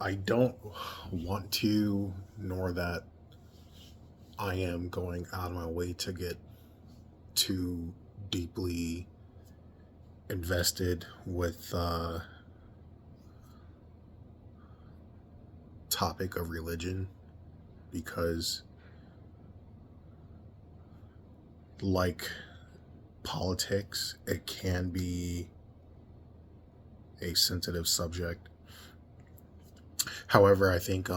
I don't want to, nor that I am going out of my way to get too deeply invested with topic of religion because, like politics, it can be a sensitive subject. However, I think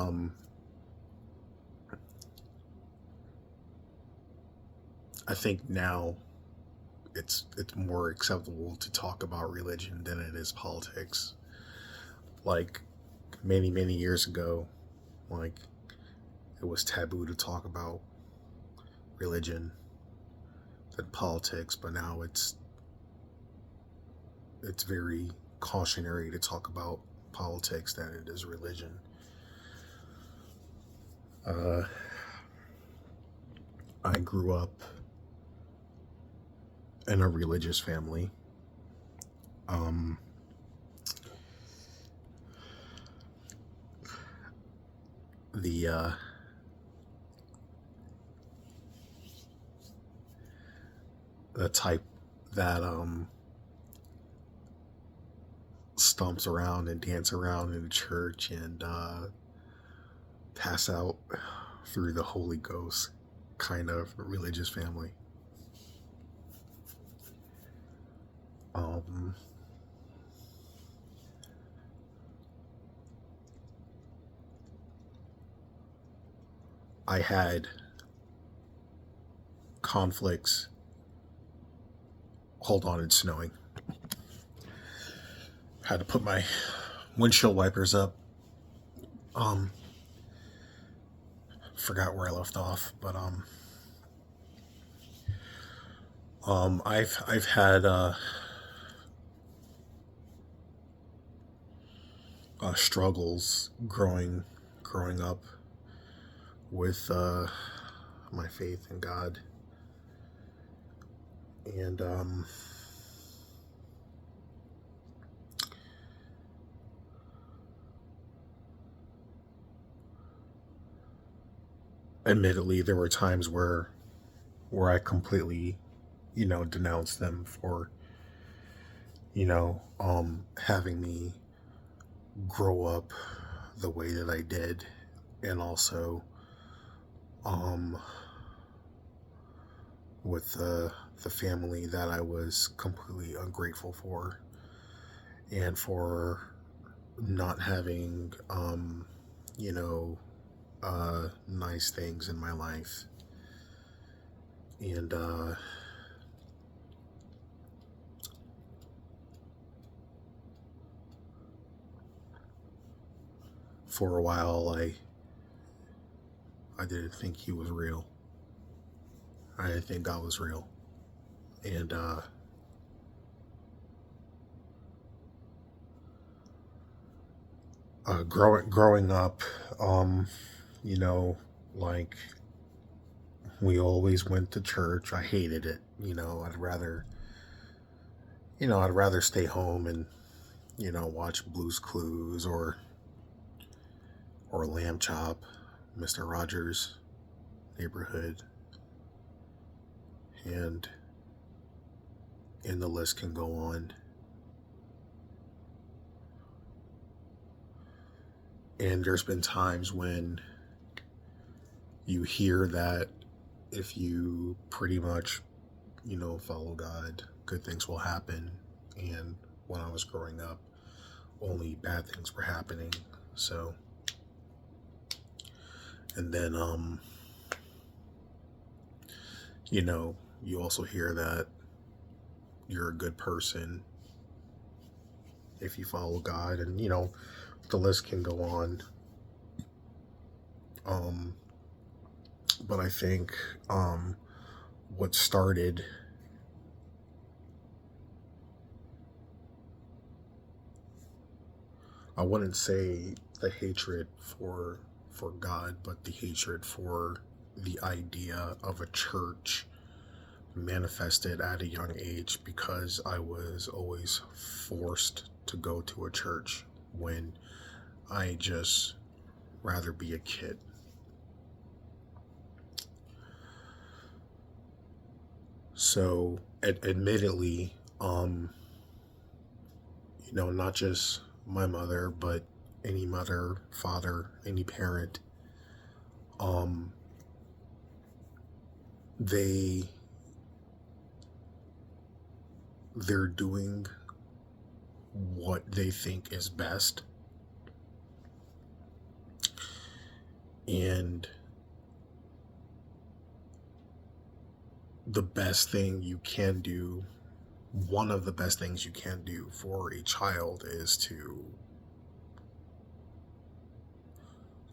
now it's more acceptable to talk about religion than it is politics. Like many years ago, like it was taboo to talk about religion than politics, but now it's very cautionary to talk about politics than it is religion. Uh, I grew up in a religious family. Um, the the type that stomps around and dance around in the church and pass out through the Holy Ghost kind of religious family. Um, I had conflicts. Hold on, it's snowing. Had to put my windshield wipers up. Um, Forgot where I left off, but I've had struggles growing up with my faith in God, and admittedly, there were times where I completely, denounced them for, having me grow up the way that I did, and also um, with the family that I was completely ungrateful for, and for not having, you know, nice things in my life. And for a while, I didn't think he was real. I didn't think God was real. And growing up, um, you know, like we always went to church. I hated it. I'd rather stay home and watch Blue's Clues or Lamb Chop, Mister Rogers' Neighborhood, and the list can go on. And there's been times when you hear that if you pretty much, follow God, good things will happen. And when I was growing up, only bad things were happening. So, and then, you also hear that you're a good person if you follow God, and the list can go on. Um, but I think what started I wouldn't say the hatred for God, but the hatred for the idea of a church manifested at a young age because I was always forced to go to a church when I just rather be a kid. So, admittedly, not just my mother, but any mother, father, any parent, um, they they're doing what they think is best, and the best thing you can do, one of the best things you can do for a child is to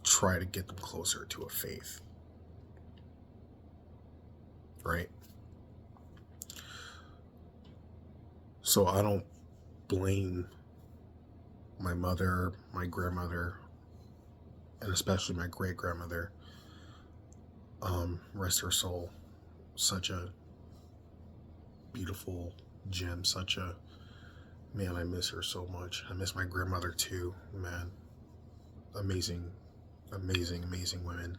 try to get them closer to a faith, right? So I don't blame my mother, my grandmother, and especially my great grandmother. Rest her soul. Such a beautiful gem. Man, I miss her so much. I miss my grandmother too, man. Amazing, amazing, amazing women.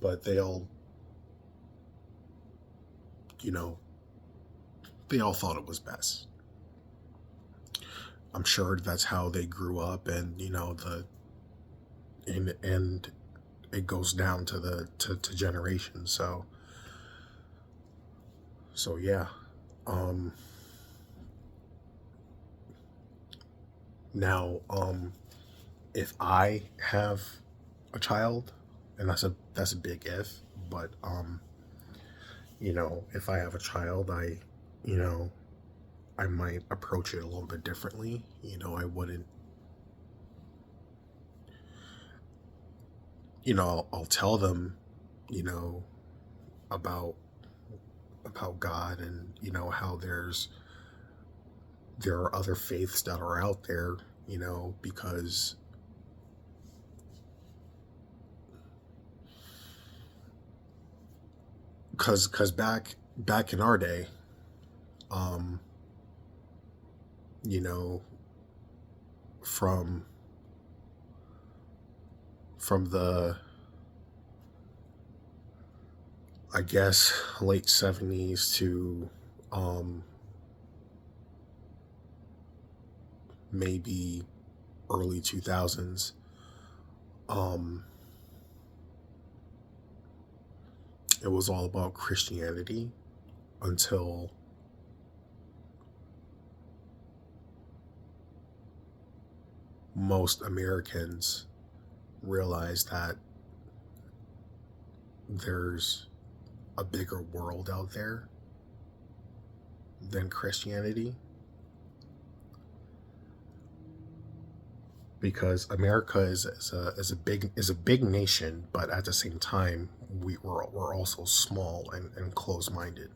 But they all, they all thought it was best. I'm sure that's how they grew up, and and it goes down to generations. So yeah. Now, if I have a child, and that's a big if, but if I have a child, I might approach it a little bit differently. I wouldn't, I'll tell them, about God, and how there are other faiths that are out there, because back in our day, you know, from the, I guess, late 70s to maybe early 2000s, it was all about Christianity until most Americans realized that there's a bigger world out there than Christianity, because America is a big nation, but at the same time we're also small and close-minded.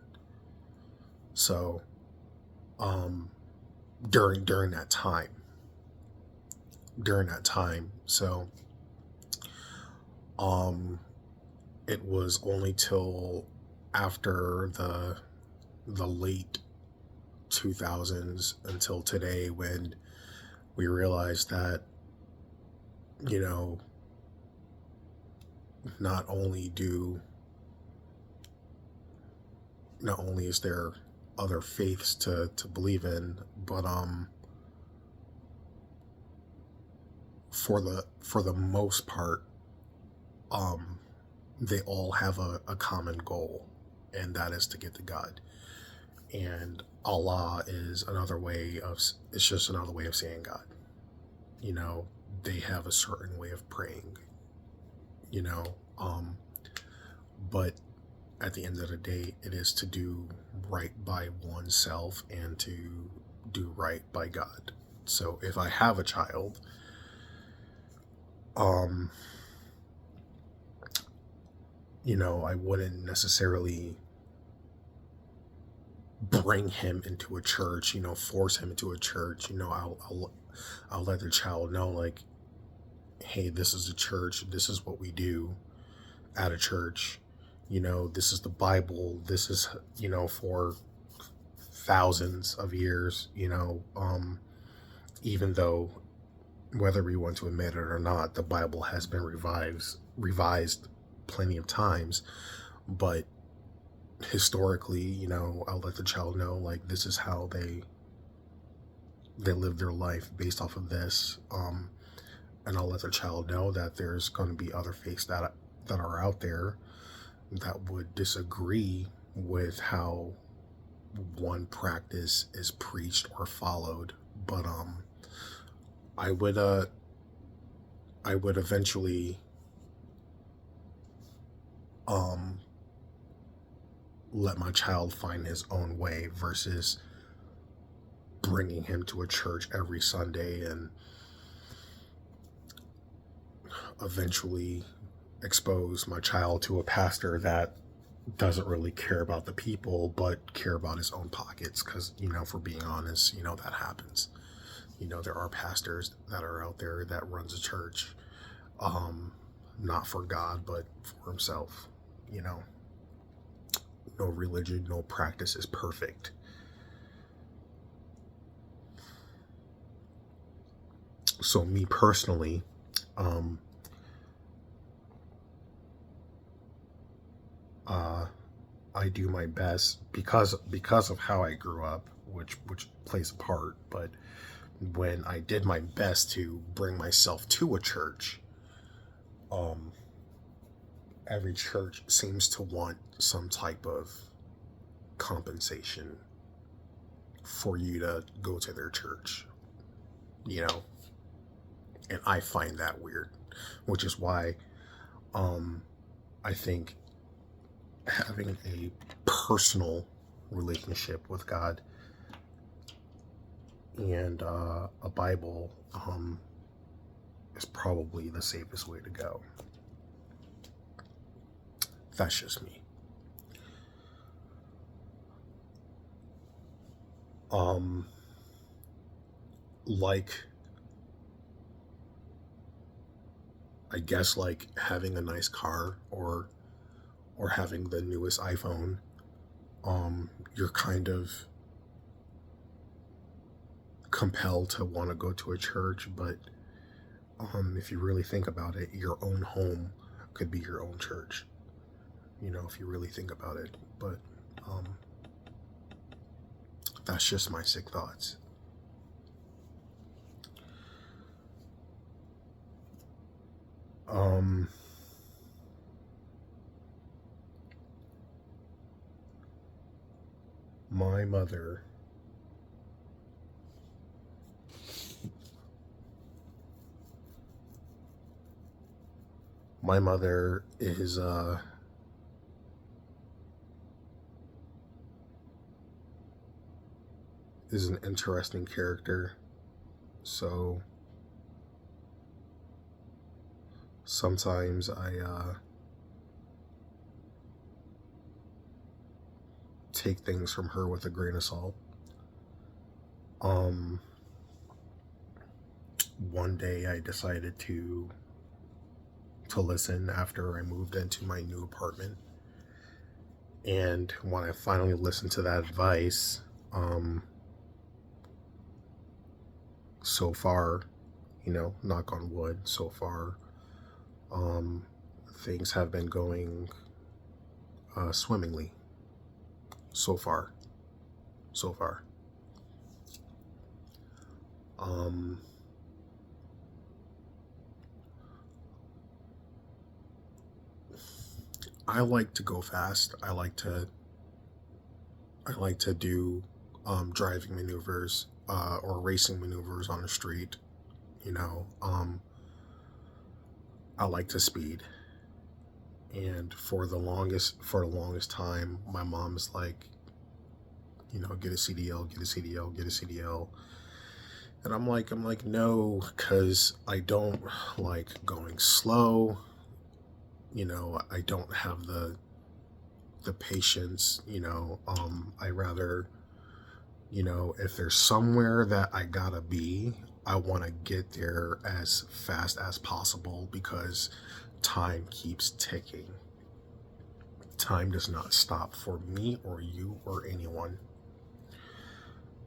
So during that time, so it was only till after the late 2000s until today when we realized that, not only is there other faiths to believe in, but for the most part, they all have a common goal, and that is to get to God. And Allah is it's just another way of saying God. They have a certain way of praying, but at the end of the day, it is to do right by oneself and to do right by God. So if I have a child, I wouldn't necessarily bring him into a church, force him into a church. I'll let the child know, like, hey, this is a church, this is what we do at a church, this is the Bible, this is, for thousands of years, even though, whether we want to admit it or not, the Bible has been revised plenty of times. But historically, I'll let the child know, like, this is how they live their life based off of this. And I'll let the child know that there's going to be other faiths that are out there that would disagree with how one practice is preached or followed. But I would eventually let my child find his own way versus bringing him to a church every Sunday and eventually expose my child to a pastor that doesn't really care about the people but care about his own pockets. Because, if we're being honest, that happens. There are pastors that are out there that runs a church, not for God but for himself. No religion, no practice is perfect. So me personally, I do my best because of how I grew up, which plays a part. But when I did my best to bring myself to a church, every church seems to want some type of compensation for you to go to their church, and I find that weird, which is why I think having a personal relationship with God and a Bible is probably the safest way to go. That's just me. I guess like having a nice car or having the newest iPhone, you're kind of compelled to want to go to a church. But if you really think about it, your own home could be your own church, if you really think about it. But that's just my sick thoughts. My mother is an interesting character. So sometimes I take things from her with a grain of salt. One day I decided to listen after I moved into my new apartment, and when I finally listened to that advice, so far, knock on wood, so far, things have been going swimmingly. So far. I like to go fast. I like to do driving maneuvers or racing maneuvers on the street. I like to speed. And for the longest time, my mom's like, get a CDL, get a CDL, get a CDL. And I'm like, no, because I don't like going slow. I don't have the patience. I rather, if there's somewhere that I gotta be, I want to get there as fast as possible because time keeps ticking. Time does not stop for me or you or anyone.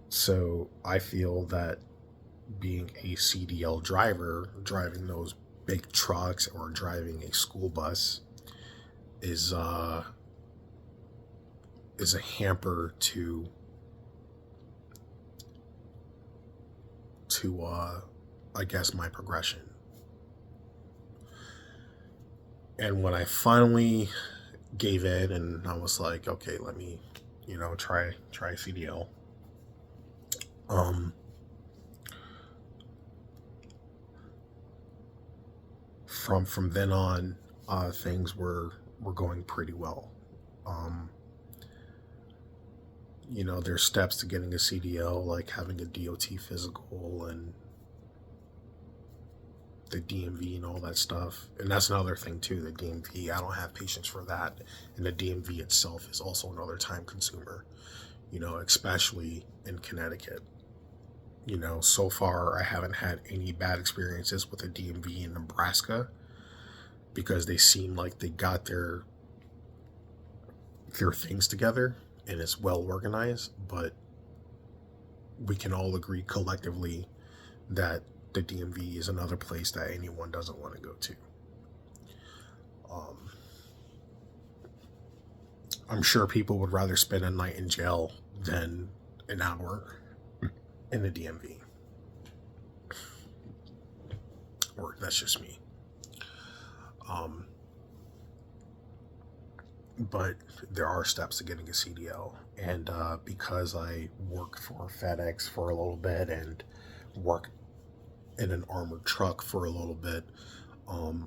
So I feel that being a CDL driver, driving those big trucks or driving a school bus is a hamper to I guess my progression. And when I finally gave in and I was like, okay, let me, try CDL. From then on, things were going pretty well. There's steps to getting a CDL, like having a DOT physical and the DMV and all that stuff. And that's another thing too, the DMV, I don't have patience for that. And the DMV itself is also another time consumer, especially in Connecticut. So far I haven't had any bad experiences with the DMV in Nebraska because they seem like they got their things together and it's well organized, but we can all agree collectively that the DMV is another place that anyone doesn't want to go to. I'm sure people would rather spend a night in jail than an hour in the DMV. Or that's just me. But there are steps to getting a CDL. And because I worked for FedEx for a little bit and worked in an armored truck for a little bit,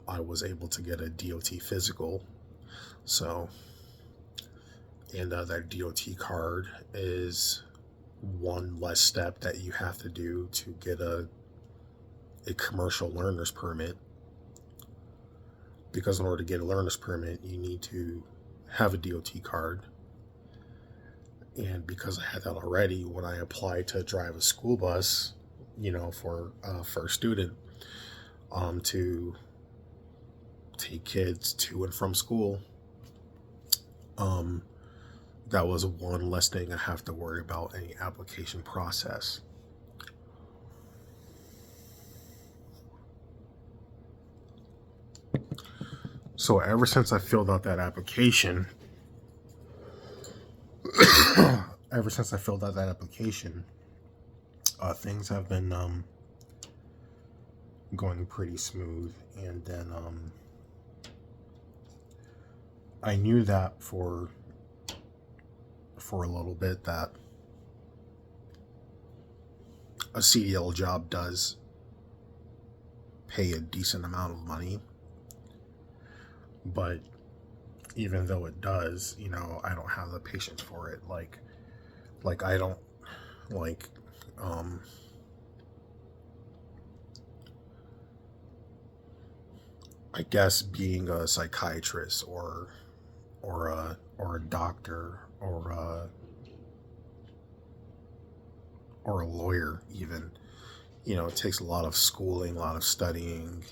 I was able to get a DOT physical. So, and that DOT card is one less step that you have to do to get a commercial learner's permit. Because in order to get a learner's permit, you need to have a DOT card. And because I had that already, when I applied to drive a school bus, for a student, to take kids to and from school, that was one less thing I have to worry about any application process. So ever since I filled out that application, things have been going pretty smooth. And then I knew that for a little bit that a CDL job does pay a decent amount of money. But even though it does, I don't have the patience for it. Like I don't like, I guess being a psychiatrist or a doctor or a lawyer even, it takes a lot of schooling, a lot of studying,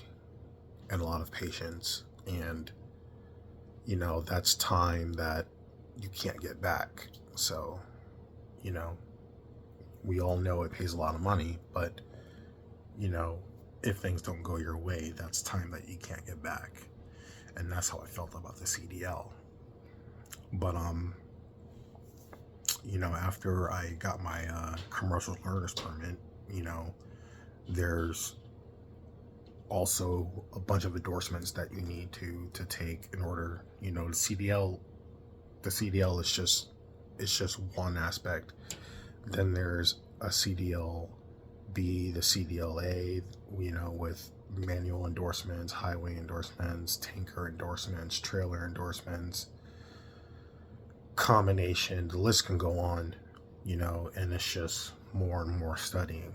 and a lot of patience. And that's time that you can't get back. So, we all know it pays a lot of money, but, if things don't go your way, that's time that you can't get back. And that's how I felt about the CDL. But, after I got my commercial learner's permit, there's also a bunch of endorsements that you need to take in order, the CDL is just one aspect. Then there's a CDL B, the CDLA, with manual endorsements, highway endorsements, tanker endorsements, trailer endorsements, combination, the list can go on, and it's just more and more studying,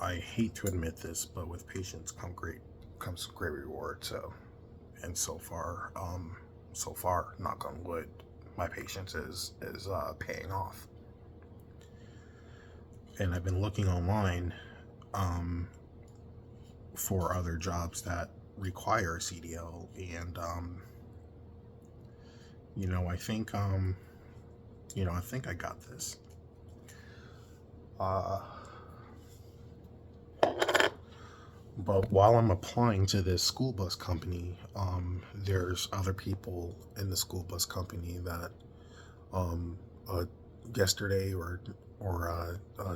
I hate to admit this, but with patience comes great reward. So far, knock on wood, my patience is paying off. And I've been looking online, for other jobs that require a CDL, and I think I think I got this. Uh, but while I'm applying to this school bus company, there's other people in the school bus company that um, uh, yesterday or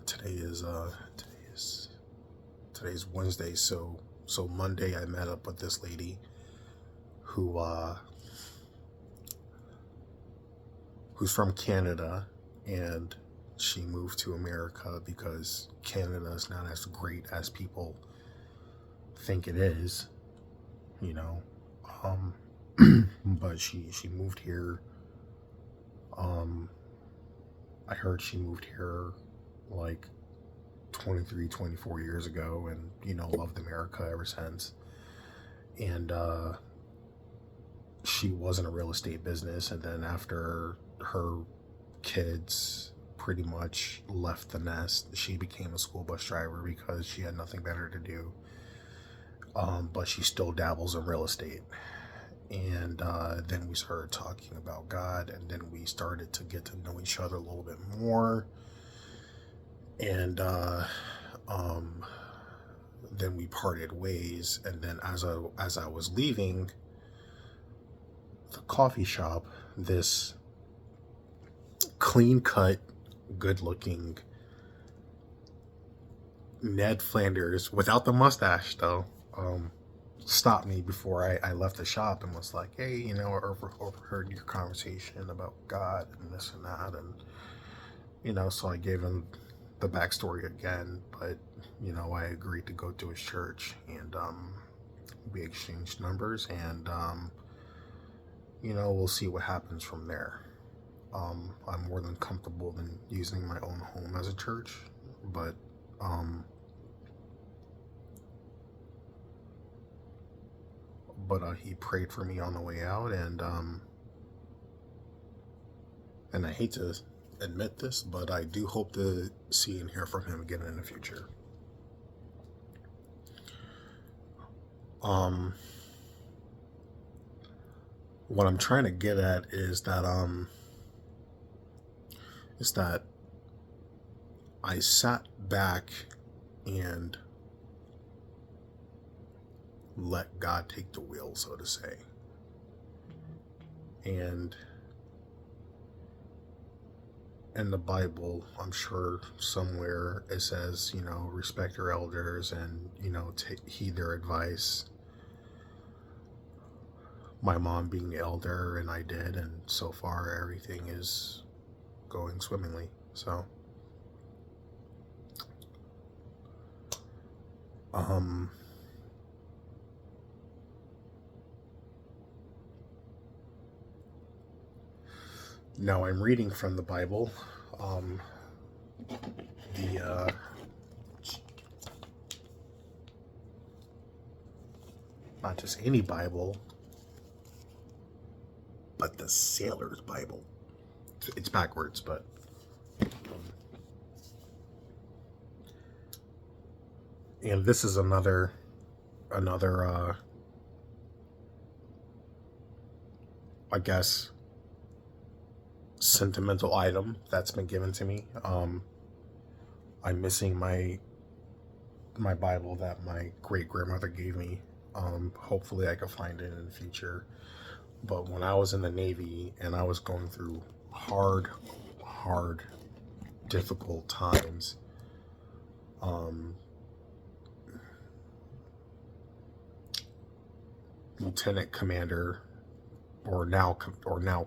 today's today's Wednesday, so Monday I met up with this lady who who's from Canada, and she moved to America because Canada is not as great as people think it is, you know. Um, but she moved here. Um, I heard she moved here like 23, 24 years ago, and loved America ever since. And she was in a real estate business, and then after her kids pretty much left the nest, she became a school bus driver because she had nothing better to do. But she still dabbles in real estate. And then we started talking about God, and then we started to get to know each other a little bit more. And then we parted ways. And then as I was leaving the coffee shop, this clean cut, good looking Ned Flanders, without the mustache though, stopped me before I left the shop and was like, hey, I overheard your conversation about God and this and that. And so I gave him the backstory again, but I agreed to go to his church, and we exchanged numbers, and we'll see what happens from there. I'm more than comfortable in using my own home as a church, but he prayed for me on the way out, and I hate to admit this, but I do hope to see and hear from him again in the future. What I'm trying to get at is that I sat back and let God take the wheel, so to say. And in the Bible, I'm sure somewhere it says, respect your elders and, heed their advice. My mom being the elder, and I did, and so far everything is going swimmingly. So, now I'm reading from the Bible. Not just any Bible, but the Sailor's Bible. It's backwards, but and this is another I guess sentimental item that's been given to me. I'm missing my Bible that my great grandmother gave me. Hopefully I can find it in the future. But when I was in the Navy and I was going through hard, difficult times, Lieutenant Commander, or now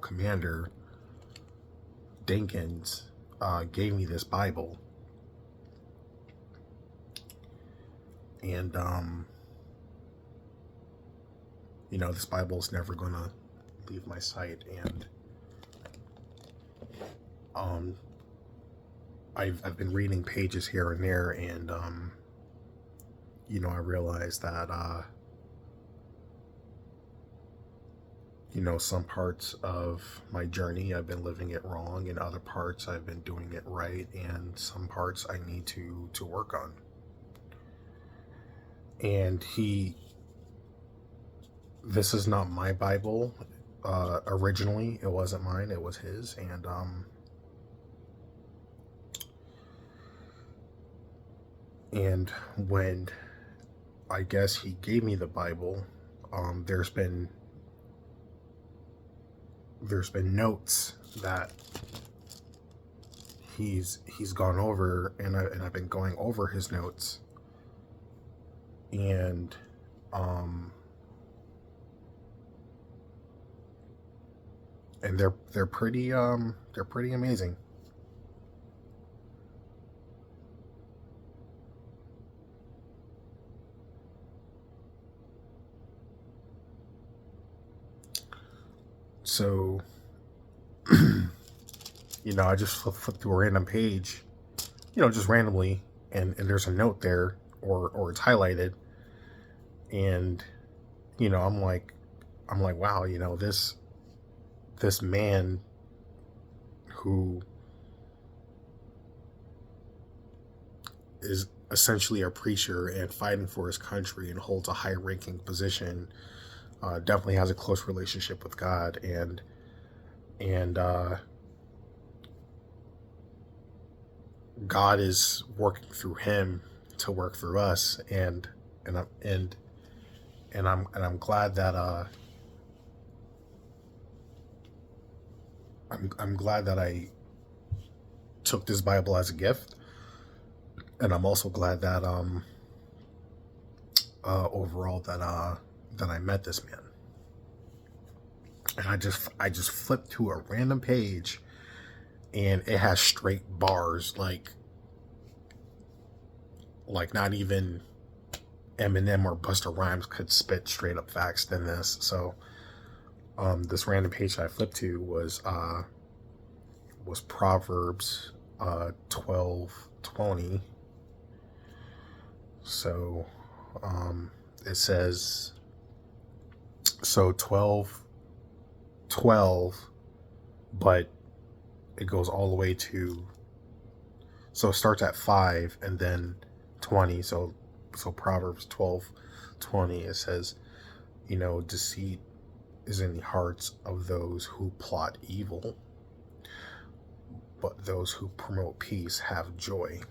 Commander Dinkins, gave me this Bible, and this Bible is never gonna leave my sight, and I've been reading pages here and there, and I realized that some parts of my journey I've been living it wrong, and other parts I've been doing it right, and some parts I need to work on. And this is not my Bible. Originally, it wasn't mine, it was his, and And when I guess he gave me the Bible, there's been notes that he's gone over, and I've been going over his notes, and they're pretty amazing. So, I just flip through a random page, just randomly, and there's a note there, or it's highlighted, and I'm like, wow, this man who is essentially a preacher and fighting for his country and holds a high-ranking position, definitely has a close relationship with God, and God is working through him to work through us, and I'm glad that I'm glad that I took this Bible as a gift, and I'm also glad that overall that I met this man. And I just flipped to a random page, and it has straight bars, like not even Eminem or Busta Rhymes could spit straight up facts than this. So this random page I flipped to was Proverbs 12:20. So it says, so 12, but it goes all the way to, so it starts at 5 and then 20. So Proverbs 12:20, it says, deceit is in the hearts of those who plot evil, but those who promote peace have joy.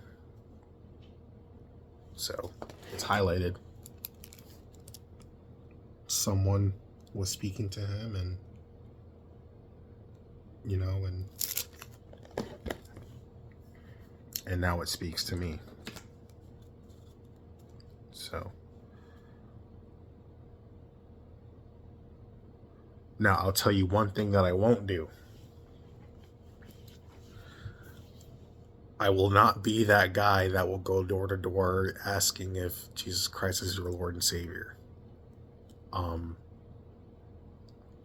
So it's highlighted. Someone was speaking to him, and and now it speaks to me. So now I'll tell you one thing that I won't do. I will not be that guy that will go door to door asking if Jesus Christ is your Lord and Savior.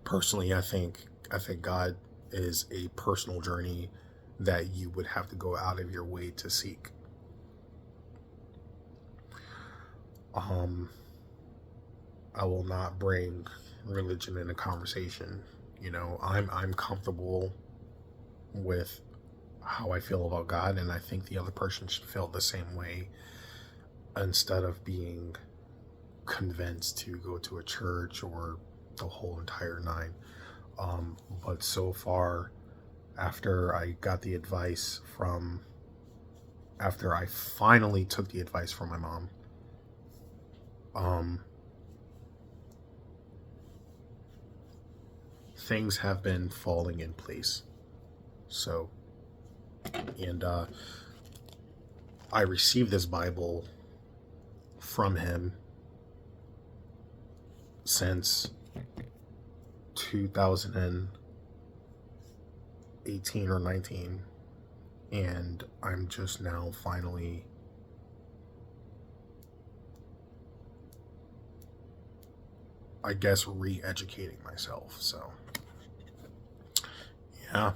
Personally, I think God is a personal journey that you would have to go out of your way to seek. I will not bring religion in a conversation. I'm comfortable with how I feel about God, and I think the other person should feel the same way, instead of being convinced to go to a church or the whole entire nine. But so far, after I finally took the advice from my mom, things have been falling in place. So, and I received this Bible from him since 2018 or 19, and I'm just now finally I guess re-educating myself. So yeah.